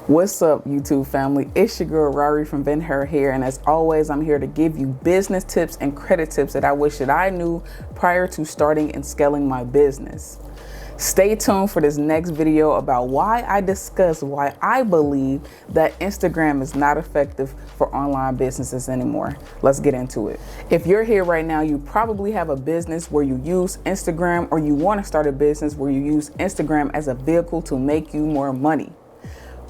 What's up, YouTube family? It's your girl Rari from Ben Her here, and as always, I'm here to give you business tips and credit tips that I wish that I knew prior to starting and scaling my business. Stay tuned for this next video about why I discuss why I believe that Instagram is not effective for online businesses anymore. Let's get into it. If you're here right now, you probably have a business where you use Instagram, or you want to start a business where you use Instagram as a vehicle to make you more money.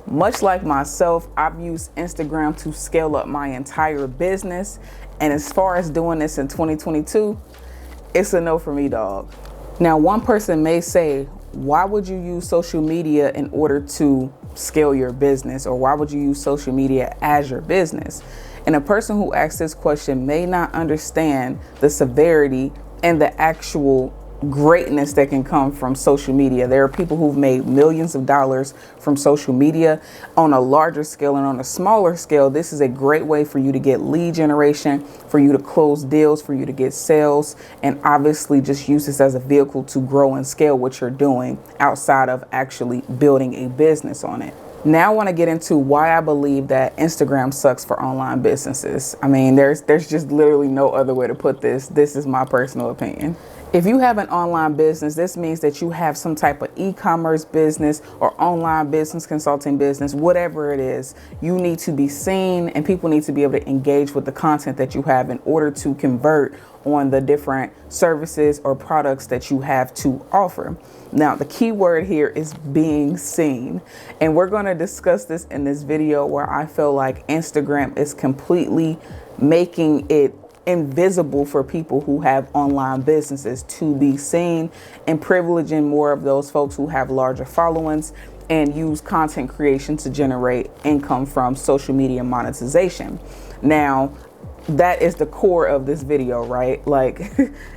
Much like myself, I've used Instagram to scale up my entire business. And as far as doing this in 2022, it's a no for me, dog. Now, one person may say, why would you use social media in order to scale your business? Or why would you use social media as your business? And a person who asks this question may not understand the severity and the actual greatness that can come from social media. There are people who've made millions of dollars from social media on a larger scale, and on a smaller scale, this is a great way for you to get lead generation, for you to close deals, for you to get sales, and obviously just use this as a vehicle to grow and scale what you're doing outside of actually building a business on it. Now I want to get into why I believe that Instagram sucks for online businesses. I mean, there's just literally no other way to put this. This is my personal opinion. If you have an online business, this means that you have some type of e-commerce business or online business consulting business, whatever it is. You need to be seen, and people need to be able to engage with the content that you have in order to convert on the different services or products that you have to offer. Now, the key word here is being seen. And we're going to discuss this in this video, where I feel like Instagram is completely making it invisible for people who have online businesses to be seen, and privileging more of those folks who have larger followings and use content creation to generate income from social media monetization. Now, that is the core of this video, right? Like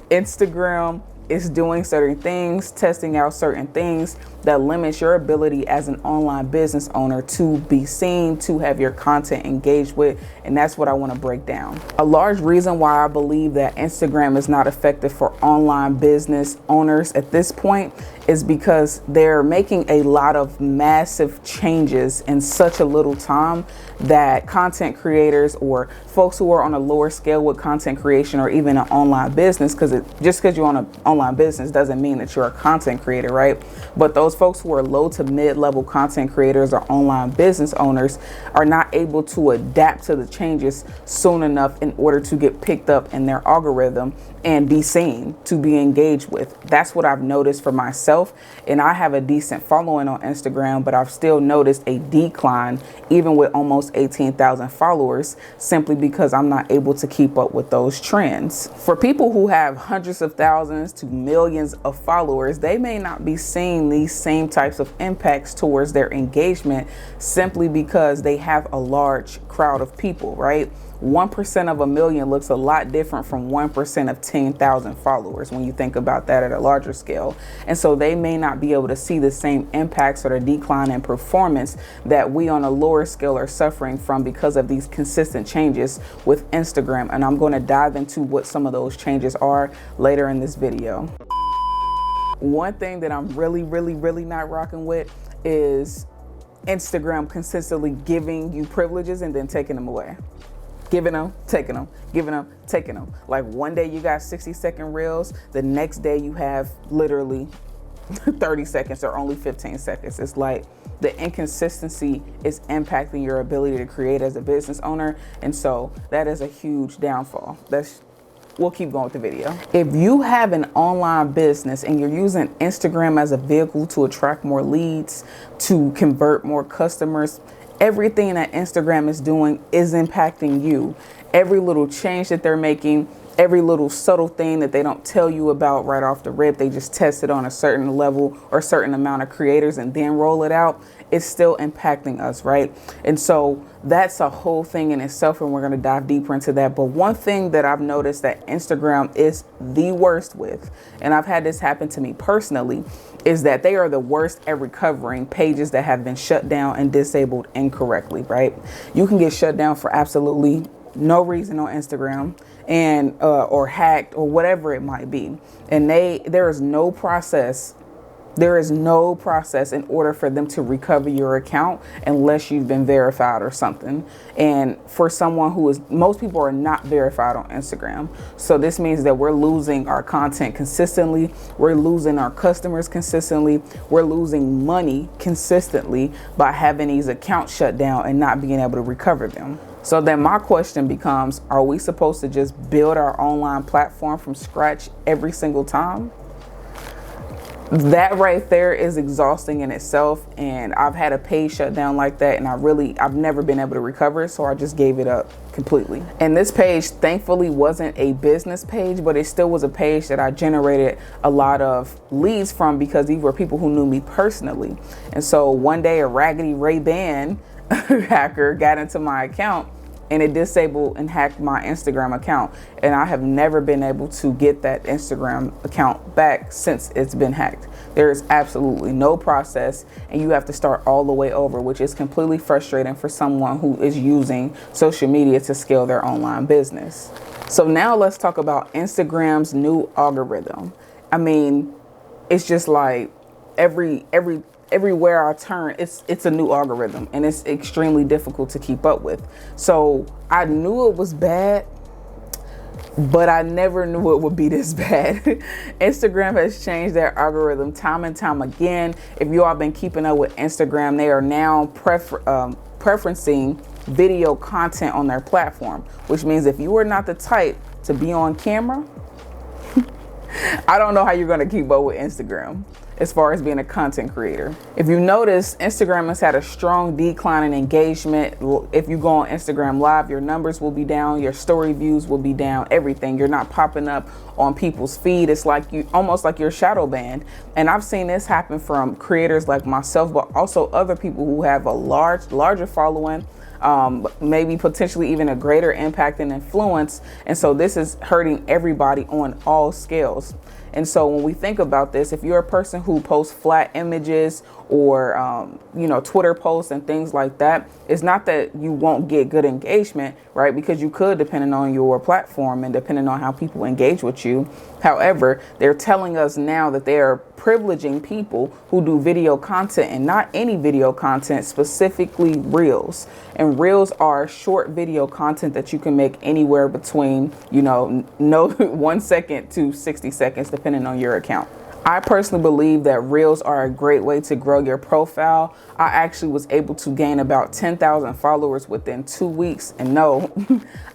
Instagram is doing certain things, testing out certain things that limits your ability as an online business owner to be seen, to have your content engaged with. And that's what I want to break down. A large reason why I believe that Instagram is not effective for online business owners at this point is because they're making a lot of massive changes in such a little time that content creators or folks who are on a lower scale with content creation, or even an online business, because just because you're on an online business doesn't mean that you're a content creator, right? But those folks who are low to mid-level content creators or online business owners are not able to adapt to the changes soon enough in order to get picked up in their algorithm and be seen, to be engaged with. That's what I've noticed for myself. And I have a decent following on Instagram, but I've still noticed a decline even with almost 18,000 followers, simply because I'm not able to keep up with those trends. For people who have hundreds of thousands to millions of followers, they may not be seeing these same types of impacts towards their engagement, simply because they have a large crowd of people, right? 1% of a million looks a lot different from 1% of 10,000 followers when you think about that at a larger scale. And so they may not be able to see the same impacts or the decline in performance that we on a lower scale are suffering from because of these consistent changes with Instagram. And I'm going to dive into what some of those changes are later in this video. One thing that I'm really not rocking with is Instagram consistently giving you privileges and then taking them away. Giving them, taking them, giving them, taking them. Like one day you got 60-second reels, the next day you have literally 30 seconds or only 15 seconds. It's like the inconsistency is impacting your ability to create as a business owner. And so that is a huge downfall. We'll keep going with the video. If you have an online business and you're using Instagram as a vehicle to attract more leads, to convert more customers, everything that Instagram is doing is impacting you. Every little change that they're making, every little subtle thing that they don't tell you about right off the rip, they just test it on a certain level or certain amount of creators and then roll it out, it's still impacting us, right? And so that's a whole thing in itself, and we're going to dive deeper into that. But one thing that I've noticed that Instagram is the worst with, and I've had this happen to me personally, is that they are the worst at recovering pages that have been shut down and disabled incorrectly, right? You can get shut down for absolutely no reason on Instagram, and or hacked or whatever it might be, and there is no process There is no process in order for them to recover your account unless you've been verified or something. And for someone who is, most people are not verified on Instagram. So this means that we're losing our content consistently. We're losing our customers consistently. We're losing money consistently by having these accounts shut down and not being able to recover them. So then my question becomes, are we supposed to just build our online platform from scratch every single time? That right there is exhausting in itself, and I've had a page shut down like that, and I've never been able to recover it, so I just gave it up completely. And this page thankfully wasn't a business page, but it still was a page that I generated a lot of leads from because these were people who knew me personally. And so one day a Raggedy Ray-Ban hacker got into my account and it disabled and hacked my Instagram account. And I have never been able to get that Instagram account back since it's been hacked. There is absolutely no process, and you have to start all the way over, which is completely frustrating for someone who is using social media to scale their online business. So now let's talk about Instagram's new algorithm. I mean, it's just like everywhere I turn, it's a new algorithm, and it's extremely difficult to keep up with. So I knew it was bad, but I never knew it would be this bad. Instagram has changed their algorithm time and time again. If you all been keeping up with Instagram, they are now preferencing video content on their platform, which means if you are not the type to be on camera, I don't know how you're going to keep up with Instagram as far as being a content creator. If you notice, Instagram has had a strong decline in engagement. If you go on Instagram Live, your numbers will be down, your story views will be down, everything. You're not popping up on people's feed. It's like you almost like you're shadow banned. And I've seen this happen from creators like myself, but also other people who have a larger following, maybe potentially even a greater impact and influence. And so this is hurting everybody on all scales. And so when we think about this, if you're a person who posts flat images or, Twitter posts and things like that, it's not that you won't get good engagement, right? Because you could, depending on your platform and depending on how people engage with you. However, they're telling us now that they are privileging people who do video content, and not any video content, specifically reels. And reels are short video content that you can make anywhere between, no 1 second to 60 seconds, depending on your account. I personally believe that reels are a great way to grow your profile. I actually was able to gain about 10,000 followers within 2 weeks. And no,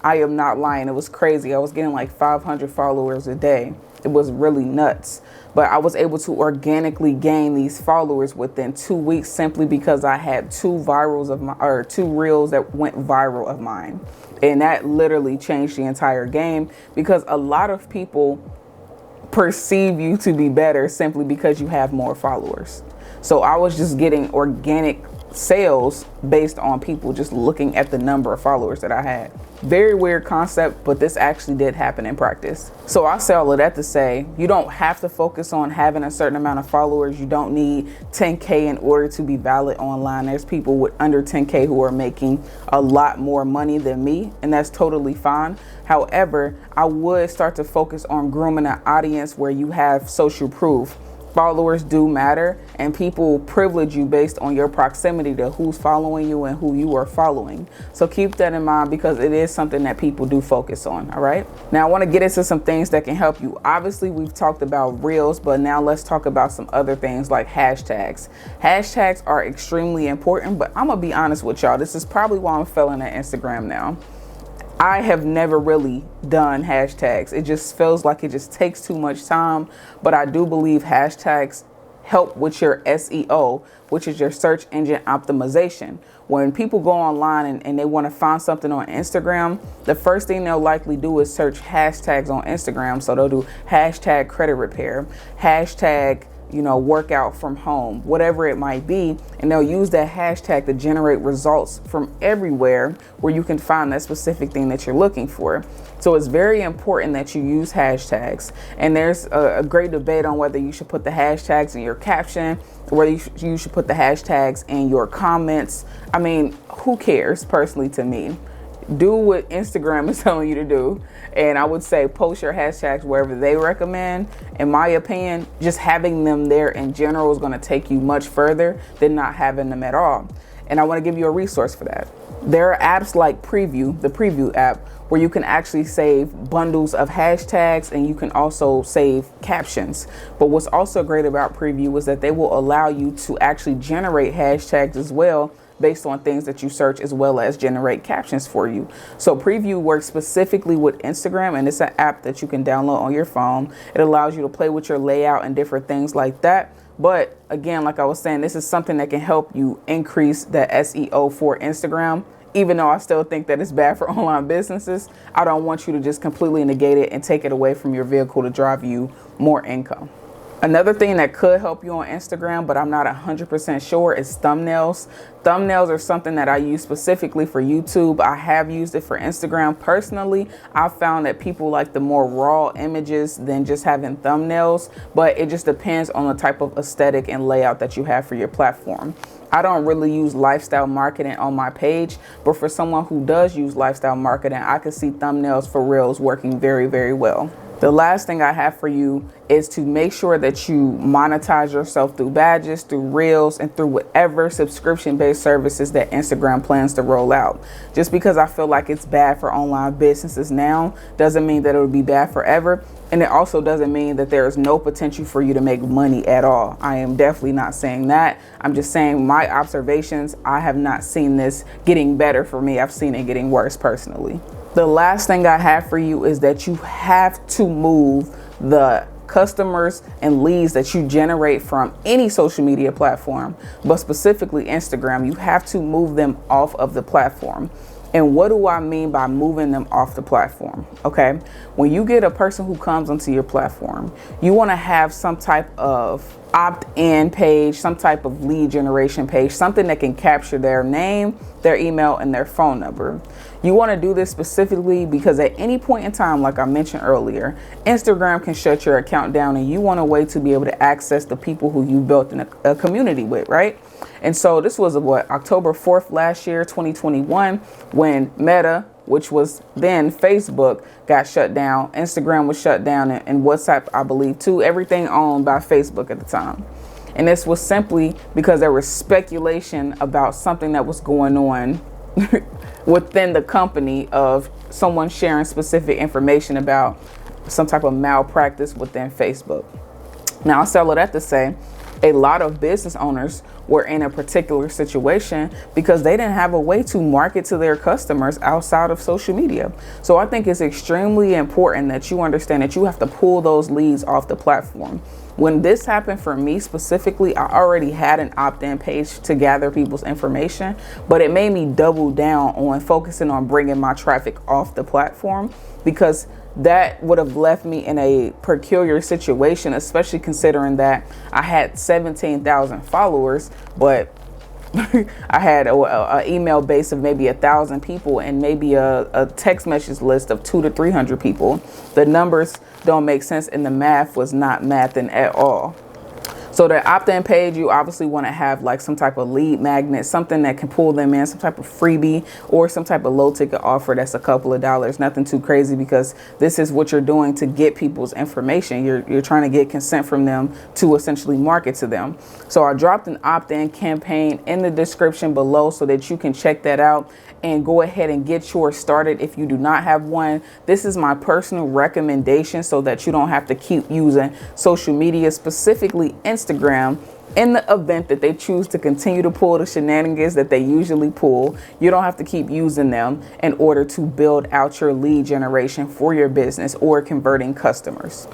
I am not lying. It was crazy. I was getting like 500 followers a day. It was really nuts. But I was able to organically gain these followers within 2 weeks simply because I had two reels that went viral of mine. And that literally changed the entire game, because a lot of people perceive you to be better simply because you have more followers. So I was just getting organic sales based on people just looking at the number of followers that I had. Very weird concept, but this actually did happen in practice. So I say all of that to say, you don't have to focus on having a certain amount of followers. You don't need 10K in order to be valid online. There's people with under 10K who are making a lot more money than me, and that's totally fine. However, I would start to focus on grooming an audience where you have social proof. Followers do matter, and people privilege you based on your proximity to who's following you and who you are following. So keep that in mind, because it is something that people do focus on. All right. Now I want to get into some things that can help you. Obviously, we've talked about reels, but now let's talk about some other things like hashtags. Hashtags are extremely important, but I'm going to be honest with y'all. This is probably why I'm failing at Instagram now. I have never really done hashtags. It just feels like it just takes too much time. But I do believe hashtags help with your SEO, which is your search engine optimization. When people go online and they want to find something on Instagram, the first thing they'll likely do is search hashtags on Instagram. So they'll do hashtag credit repair, hashtag workout from home, whatever it might be. And they'll use that hashtag to generate results from everywhere where you can find that specific thing that you're looking for. So it's very important that you use hashtags. And there's a great debate on whether you should put the hashtags in your caption, or whether you should put the hashtags in your comments. I mean, who cares? Personally, to me, do what Instagram is telling you to do. And I would say post your hashtags wherever they recommend. In my opinion, just having them there in general is going to take you much further than not having them at all. And I want to give you a resource for that. There are apps like Preview, the Preview app, where you can actually save bundles of hashtags and you can also save captions. But what's also great about Preview is that they will allow you to actually generate hashtags as well, based on things that you search, as well as generate captions for you. So Preview works specifically with Instagram, and it's an app that you can download on your phone. It allows you to play with your layout and different things like that. But again, like I was saying, this is something that can help you increase the SEO for Instagram. Even though I still think that it's bad for online businesses, I don't want you to just completely negate it and take it away from your vehicle to drive you more income. Another thing that could help you on Instagram, but I'm not 100% sure, is thumbnails. Thumbnails are something that I use specifically for YouTube. I have used it for Instagram. Personally, I've found that people like the more raw images than just having thumbnails, but it just depends on the type of aesthetic and layout that you have for your platform. I don't really use lifestyle marketing on my page, but for someone who does use lifestyle marketing, I can see thumbnails for reels working very, very well. The last thing I have for you is to make sure that you monetize yourself through badges, through reels, and through whatever subscription-based services that Instagram plans to roll out. Just because I feel like it's bad for online businesses now doesn't mean that it will be bad forever. And it also doesn't mean that there is no potential for you to make money at all. I am definitely not saying that. I'm just saying my observations. I have not seen this getting better for me. I've seen it getting worse personally. The last thing I have for you is that you have to move the customers and leads that you generate from any social media platform, but specifically Instagram. You have to move them off of the platform. And what do I mean by moving them off the platform? Okay, when you get a person who comes onto your platform, you want to have some type of opt-in page, some type of lead generation page, something that can capture their name, their email, and their phone number. You want to do this specifically because at any point in time, like I mentioned earlier, Instagram can shut your account down and you want a way to be able to access the people who you built in a community with, right? And so this was October 4th last year, 2021, when Meta, which was then Facebook, got shut down. Instagram was shut down, and WhatsApp, I believe, too. Everything owned by Facebook at the time. And this was simply because there was speculation about something that was going on within the company of someone sharing specific information about some type of malpractice within Facebook. Now, I say all of that to say a lot of business owners were in a particular situation because they didn't have a way to market to their customers outside of social media. So I think it's extremely important that you understand that you have to pull those leads off the platform. When this happened for me specifically, I already had an opt-in page to gather people's information, but it made me double down on focusing on bringing my traffic off the platform, because that would have left me in a peculiar situation, especially considering that I had 17,000 followers, but I had a email base of maybe 1,000 people and maybe a text message list of 200 to 300 people. The numbers don't make sense and the math was not mathing at all. So the opt-in page, you obviously want to have like some type of lead magnet, something that can pull them in, some type of freebie or some type of low ticket offer that's a couple of dollars, nothing too crazy, because this is what you're doing to get people's information. You're trying to get consent from them to essentially market to them. So I dropped an opt-in campaign in the description below so that you can check that out and go ahead and get yours started if you do not have one. This is my personal recommendation so that you don't have to keep using social media, specifically Instagram, in the event that they choose to continue to pull the shenanigans that they usually pull. You don't have to keep using them in order to build out your lead generation for your business or converting customers.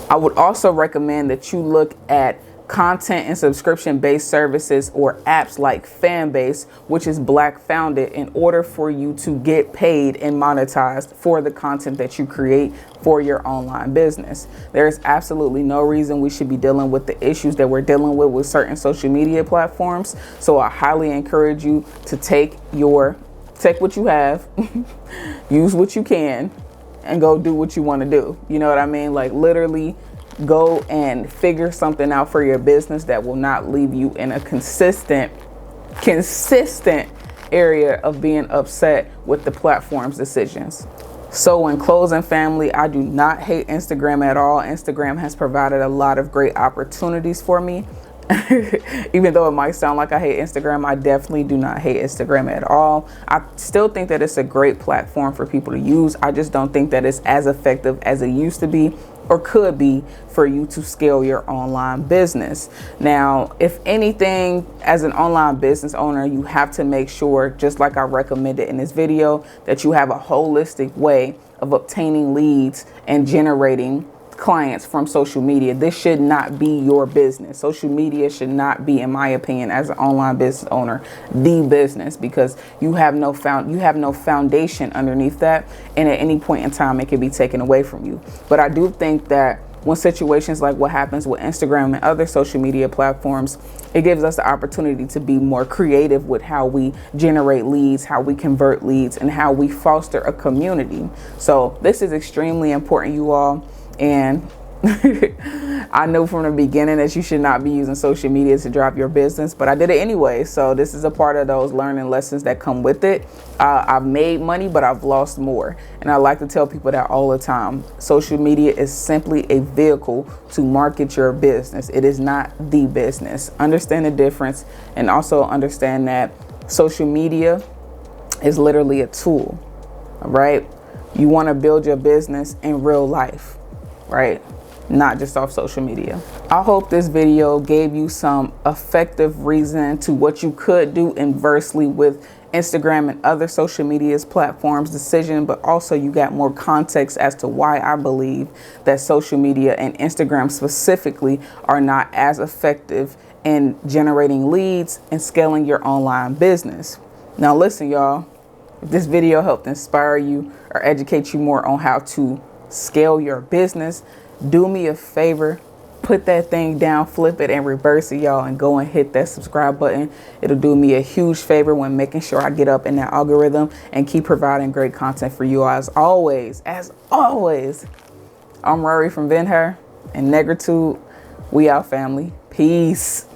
I would also recommend that you look at content and subscription-based services or apps like Fanbase, which is Black founded, in order for you to get paid and monetized for the content that you create for your online business. There's absolutely no reason we should be dealing with the issues that we're dealing with certain social media platforms. So I highly encourage you to take what you have, use what you can, and go do what you want to do. You know what I mean? Like literally go and figure something out for your business that will not leave you in a consistent area of being upset with the platform's decisions. So in closing, family, I do not hate Instagram at all. Instagram has provided a lot of great opportunities for me. Even though it might sound like I hate Instagram, I definitely do not hate Instagram at all. I still think that it's a great platform for people to use. I just don't think that it's as effective as it used to be or could be for you to scale your online business. Now, if anything, as an online business owner, you have to make sure, just like I recommended in this video, that you have a holistic way of obtaining leads and generating clients from social media. This should not be your business. Social media should not be, in my opinion, as an online business owner, the business, because you have no foundation underneath that, and at any point in time it can be taken away from you. But I do think that when situations like what happens with Instagram and other social media platforms, it gives us the opportunity to be more creative with how we generate leads, how we convert leads, and how we foster a community. So this is extremely important, you all. And I know from the beginning that you should not be using social media to drive your business, but I did it anyway. So this is a part of those learning lessons that come with it. I've made money, but I've lost more. And I like to tell people that all the time. Social media is simply a vehicle to market your business. It is not the business. Understand the difference, and also understand that social media is literally a tool, all right? You want to build your business in real life, right? Not just off social media. I hope this video gave you some effective reason to what you could do inversely with Instagram and other social media platforms decision, but also you got more context as to why I believe that social media and Instagram specifically are not as effective in generating leads and scaling your online business. Now listen, y'all, if this video helped inspire you or educate you more on how to scale your business, do me a favor, put that thing down, flip it and reverse it, y'all, and go and hit that subscribe button. It'll do me a huge favor when making sure I get up in that algorithm and keep providing great content for you all. As always, I'm Rory from Venher and Negritude. We out, family. Peace.